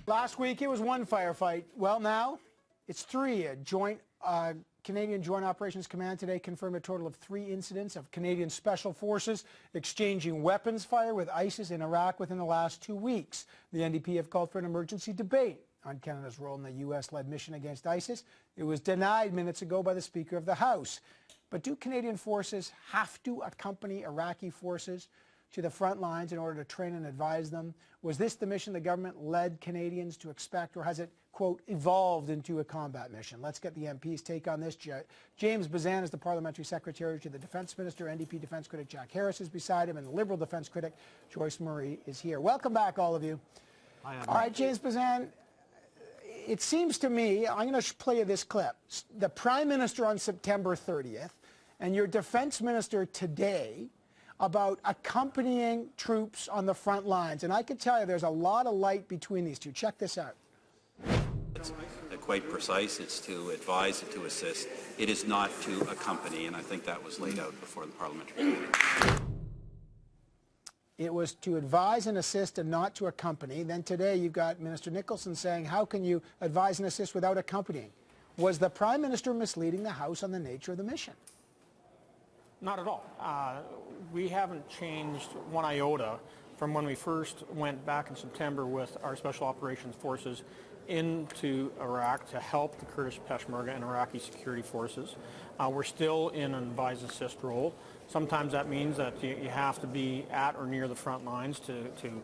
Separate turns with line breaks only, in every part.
Last week it was one firefight. Well, now it's three. Canadian Joint Operations Command today confirmed a total of 3 incidents of Canadian Special Forces exchanging weapons fire with ISIS in Iraq within the last 2 weeks. The NDP have called for an emergency debate on Canada's role in the U.S.-led mission against ISIS. It was denied minutes ago by the Speaker of the House. But do Canadian forces have to accompany Iraqi forces to the front lines in order to train and advise them? Was this the mission the government led Canadians to expect, or has it, quote, evolved into a combat mission? Let's get the MP's take on this. James Bazan is the Parliamentary Secretary to the Defence Minister. NDP Defence Critic Jack Harris is beside him, and the Liberal Defence Critic Joyce Murray is here. Welcome back, all of you. All right, James Bazan, it seems to me, I'm going to play you this clip. The Prime Minister on September 30th and your Defence Minister today about accompanying troops on the front lines. And I can tell you there's a lot of light between these two. Check this out.
It's quite precise. It's to advise and to assist. It is not to accompany, and I think that was laid out before the parliamentary committee.
It was to advise and assist and not to accompany. Then today you've got Minister Nicholson saying, how can you advise and assist without accompanying? Was the Prime Minister misleading the House on the nature of the mission?
Not at all. We haven't changed one iota from when we first went back in September with our Special Operations Forces into Iraq to help the Kurdish Peshmerga and Iraqi security forces. We're still in an advise and assist role. Sometimes that means that you have to be at or near the front lines to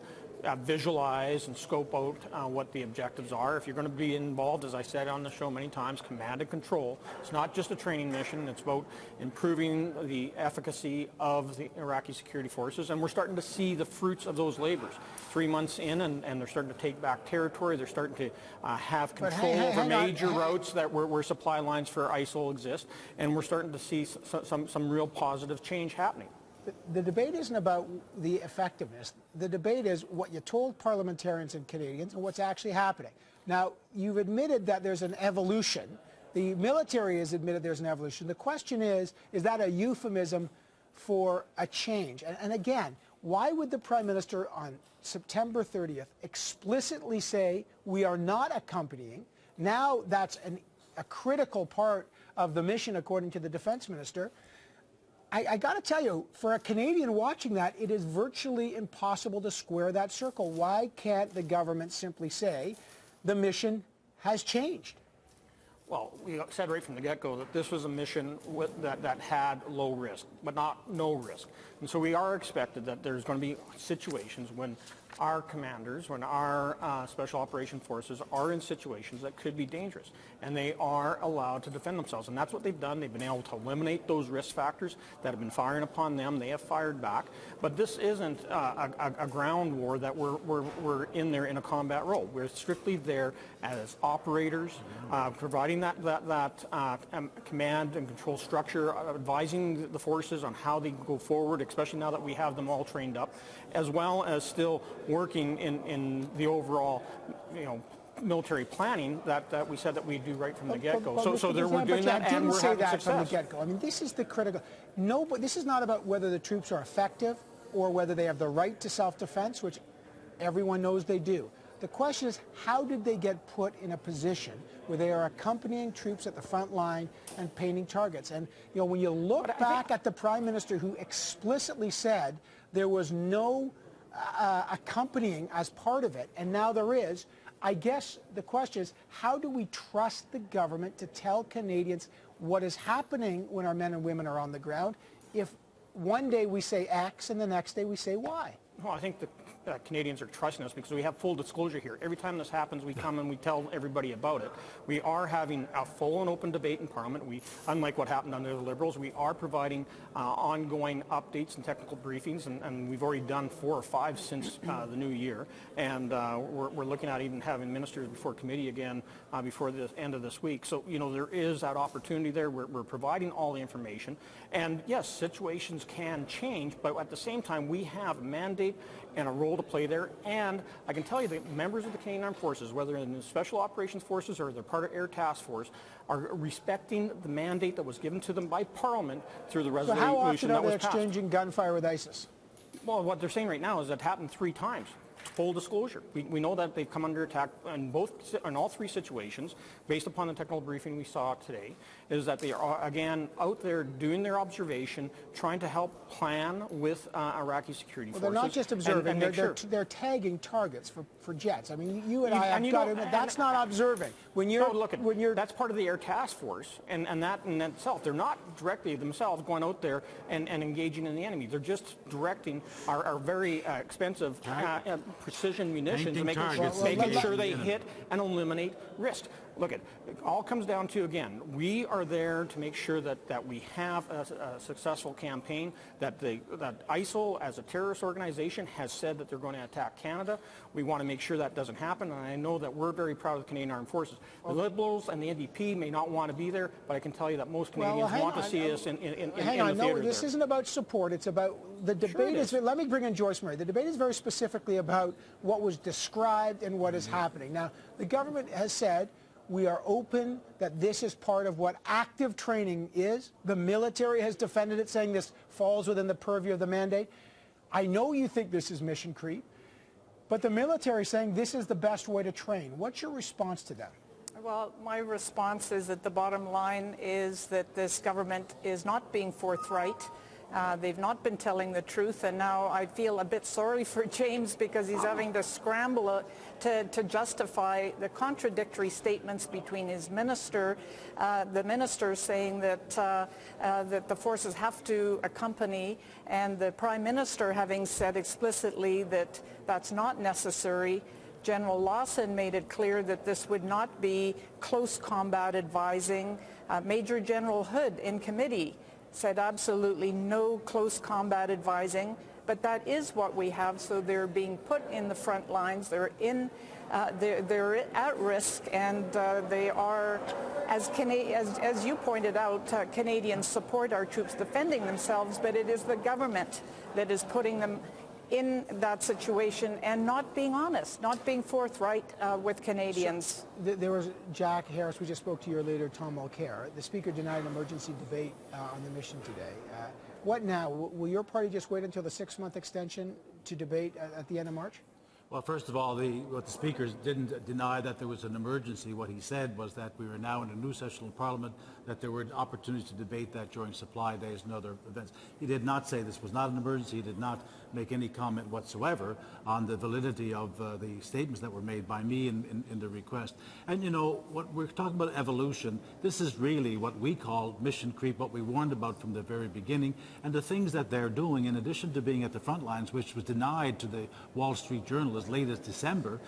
visualize and scope out what the objectives are. If you're going to be involved, as I said on the show many times, command and control. It's not just a training mission. It's about improving the efficacy of the Iraqi security forces, and we're starting to see the fruits of those labors. 3 months in, and they're starting to take back territory. They're starting to have control over major routes where supply lines for ISIL exist, and we're starting to see some real positive change happening.
The debate isn't about the effectiveness. The debate is what you told parliamentarians and Canadians and what's actually happening. Now, you've admitted that there's an evolution. The military has admitted there's an evolution. The question is that a euphemism for a change? And again, why would the Prime Minister on September 30th explicitly say we are not accompanying? Now that's a critical part of the mission, according to the Defence Minister. I got to tell you, for a Canadian watching that, it is virtually impossible to square that circle. Why can't the government simply say the mission has changed?
Well, we said right from the get-go that this was a mission that had low risk, but not no risk. And so we are expected that there's going to be situations when our commanders, when our Special Operations Forces are in situations that could be dangerous, and they are allowed to defend themselves. And that's what they've done. They've been able to eliminate those risk factors that have been firing upon them. They have fired back. But this isn't a ground war that we're in there in a combat role. We're strictly there as operators, providing that command and control structure, advising the forces on how they go forward, especially now that we have them all trained up, as well as still working in the overall, military planning that we said that we do right from the get-go. We're doing that, and we're having success.
From the get-go. I mean, this is the critical. No, but this is not about whether the troops are effective or whether they have the right to self-defense, which everyone knows they do. The question is, how did they get put in a position where they are accompanying troops at the front line and painting targets? And, when you look back at the Prime Minister, who explicitly said there was no accompanying as part of it, and now there is, I guess the question is, how do we trust the government to tell Canadians what is happening when our men and women are on the ground if one day we say X and the next day we say Y?
Well, I think the Canadians are trusting us because we have full disclosure here. Every time this happens, we come and we tell everybody about it. We are having a full and open debate in Parliament. Unlike what happened under the Liberals, we are providing ongoing updates and technical briefings, and we've already done 4 or 5 since the new year. And we're looking at even having ministers before committee again before the end of this week. So, there is that opportunity there. We're providing all the information. And yes, situations can change, but at the same time, we have a mandate and a role to play there. And I can tell you that members of the Canadian Armed Forces, whether in the Special Operations Forces or they're part of Air Task Force, are respecting the mandate that was given to them by Parliament through the resolution that was passed.
So how often are they exchanging gunfire with ISIS?
Well, what they're saying right now is that happened 3 times. full disclosure. We know that they've come under attack in all three situations, based upon the technical briefing we saw today, is that they are, again, out there doing their observation, trying to help plan with Iraqi security forces.
They're not just observing, they're tagging targets for jets. I mean, you and I have got to admit, that's not observing.
That's part of the air task force, and that in itself, they're not directly themselves going out there and engaging in the enemy. They're just directing our very expensive precision munitions and making sure they hit and eliminate risk. Look, it all comes down to, again, we are there to make sure that we have a successful campaign, that ISIL, as a terrorist organization, has said that they're going to attack Canada. We want to make sure that doesn't happen, and I know that we're very proud of the Canadian Armed Forces. The Liberals and the NDP may not want to be there, but I can tell you that most Canadians want to see us in the theater.
No, this isn't about support. It's about the debate. Let me bring in Joyce Murray. The debate is very specifically about what was described and what is happening. Now, the government has said, we are open that this is part of what active training is. The military has defended it, saying this falls within the purview of the mandate. I know you think this is mission creep, but the military is saying this is the best way to train. What's your response to that?
Well, my response is that the bottom line is that this government is not being forthright. They've not been telling the truth, and now I feel a bit sorry for James because he's having to scramble to justify the contradictory statements between his minister, the minister saying that the forces have to accompany, and the Prime Minister having said explicitly that that's not necessary. General Lawson made it clear that this would not be close combat advising. Major General Hood in committee said absolutely no close combat advising, but that is what we have. So they're being put in the front lines. They're at risk, and they are, as you pointed out, Canadians support our troops defending themselves, but it is the government that is putting them in that situation and not being honest, not being forthright with Canadians.
So, there was Jack Harris, we just spoke to your leader, Tom Mulcair. The Speaker denied an emergency debate on the mission today. What now? Will your party just wait until the 6-month extension to debate at the end of March?
Well, first of all, what the Speaker didn't deny that there was an emergency. What he said was that we were now in a new session of Parliament, that there were opportunities to debate that during supply days and other events. He did not say this was not an emergency. He did not make any comment whatsoever on the validity of the statements that were made by me in the request. And, you know, what we're talking about evolution, this is really what we call mission creep, what we warned about from the very beginning, and the things that they're doing, in addition to being at the front lines, which was denied to the Wall Street Journal as late as December,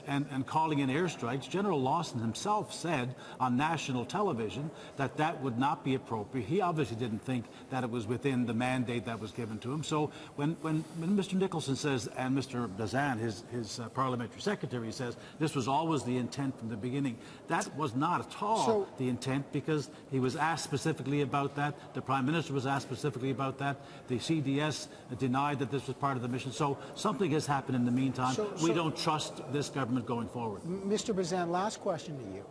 and calling in airstrikes. General Lawson himself said on national television that that would not be appropriate. He obviously didn't think that it was within the mandate that was given to him. So when Mr. Nicholson says, and Mr. Bazan, his parliamentary secretary, says this was always the intent from the beginning, that was not at all the intent, because he was asked specifically about that. The Prime Minister was asked specifically about that. The CDS denied that this was part of the mission. So something has happened in the meantime. We don't trust this government going forward.
Mr. Bazan, last question to you.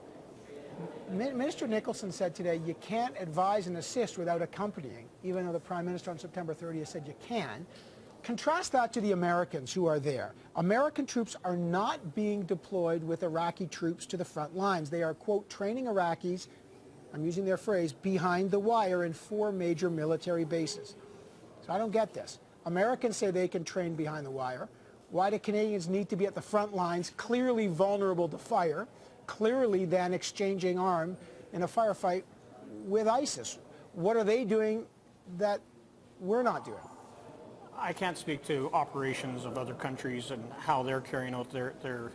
Minister Nicholson said today you can't advise and assist without accompanying, even though the Prime Minister on September 30th said you can. Contrast that to the Americans who are there. American troops are not being deployed with Iraqi troops to the front lines. They are, quote, training Iraqis, I'm using their phrase, behind the wire in 4 major military bases. So I don't get this. Americans say they can train behind the wire. Why do Canadians need to be at the front lines, clearly vulnerable to fire, clearly then exchanging arms in a firefight with ISIS? What are they doing that we're not doing?
I can't speak to operations of other countries and how they're carrying out their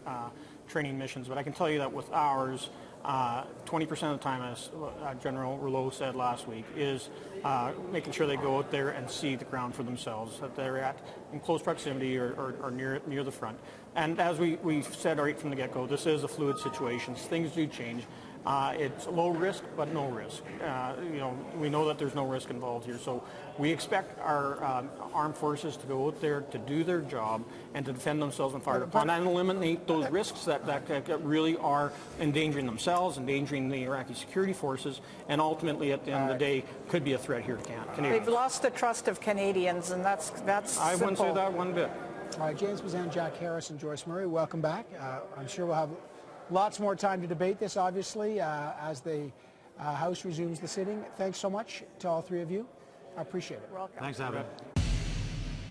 training missions, but I can tell you that with ours, 20% of the time, as General Rouleau said last week, is making sure they go out there and see the ground for themselves, that they're in close proximity or near the front. And as we've said right from the get-go, this is a fluid situation. Things do change. It's low risk, but no risk. You know, we know that there's no risk involved here, so we expect our armed forces to go out there to do their job and to defend themselves and fire upon and eliminate those risks that really are endangering themselves, endangering the Iraqi security forces, and ultimately, at the end of the day, could be a threat here to Canada.
They've lost the trust of Canadians, and that's
I wouldn't say that one bit.
All right, James Bazan, Jack Harris, and Joyce Murray, welcome back. I'm sure we'll have lots more time to debate this, obviously, as the House resumes the sitting. Thanks so much to all three of you. I appreciate it.
Welcome.
Thanks, Abbott.